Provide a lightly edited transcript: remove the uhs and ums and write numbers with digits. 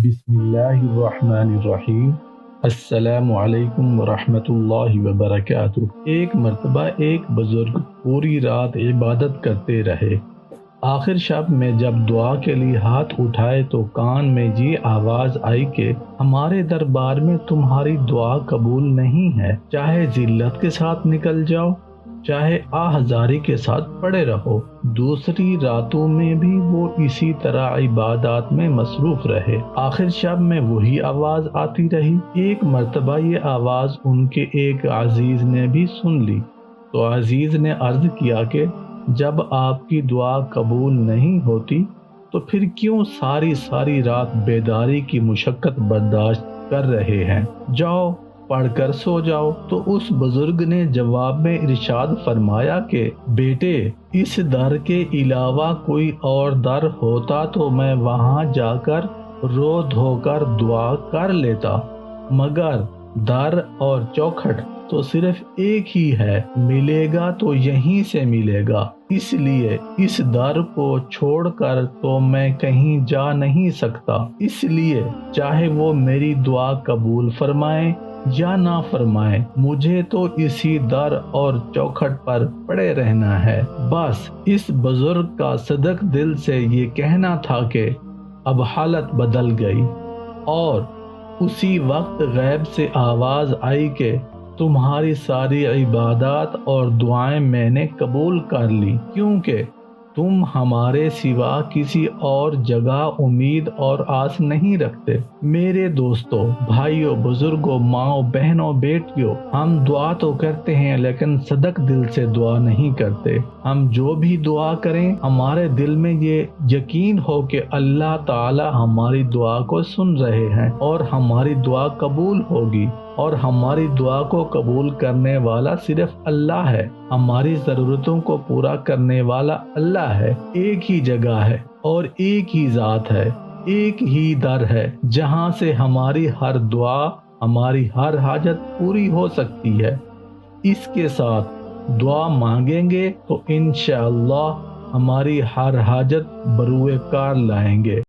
بسم اللہ الرحمن الرحیم۔ السلام علیکم ورحمۃ اللہ وبرکاتہ۔ ایک مرتبہ ایک بزرگ پوری رات عبادت کرتے رہے۔ آخر شب میں جب دعا کے لیے ہاتھ اٹھائے تو کان میں یہ آواز آئی کہ ہمارے دربار میں تمہاری دعا قبول نہیں ہے، چاہے ذلت کے ساتھ نکل جاؤ، چاہے آہذاری کے ساتھ پڑے رہو۔ دوسری راتوں میں بھی وہ اسی طرح عبادات میں مصروف رہے۔ آخر شب میں وہی آواز آتی رہی۔ ایک مرتبہ یہ آواز ان کے ایک عزیز نے بھی سن لی تو عزیز نے عرض کیا کہ جب آپ کی دعا قبول نہیں ہوتی تو پھر کیوں ساری رات بیداری کی مشقت برداشت کر رہے ہیں؟ جاؤ پڑھ کر سو جاؤ۔ تو اس بزرگ نے جواب میں ارشاد فرمایا کہ بیٹے، اس در کے علاوہ کوئی اور در ہوتا تو میں وہاں جا کر رو دھو کر دعا کر لیتا، مگر در اور چوکھٹ تو صرف ایک ہی ہے، ملے گا تو یہیں سے ملے گا، اس لیے اس در کو چھوڑ کر تو میں کہیں جا نہیں سکتا، اس لیے چاہے وہ میری دعا قبول فرمائیں یا نہ فرمائیں، مجھے تو اسی در اور چوکھٹ پر پڑے رہنا ہے۔ بس اس بزرگ کا صدق دل سے یہ کہنا تھا کہ اب حالت بدل گئی، اور اسی وقت غیب سے آواز آئی کہ تمہاری ساری عبادات اور دعائیں میں نے قبول کر لی، کیونکہ تم ہمارے سوا کسی اور جگہ امید اور آس نہیں رکھتے۔ میرے دوستوں، بھائیوں، بزرگوں، ماؤں، بہنوں، بیٹیوں، ہم دعا تو کرتے ہیں لیکن صدق دل سے دعا نہیں کرتے۔ ہم جو بھی دعا کریں ہمارے دل میں یہ یقین ہو کہ اللہ تعالی ہماری دعا کو سن رہے ہیں اور ہماری دعا قبول ہوگی، اور ہماری دعا کو قبول کرنے والا صرف اللہ ہے، ہماری ضرورتوں کو پورا کرنے والا اللہ ہے۔ ایک ہی جگہ ہے اور ایک ہی ذات ہے، ایک ہی در ہے جہاں سے ہماری ہر دعا، ہماری ہر حاجت پوری ہو سکتی ہے۔ اس کے ساتھ دعا مانگیں گے تو انشاءاللہ ہماری ہر حاجت بروئے کار لائیں گے۔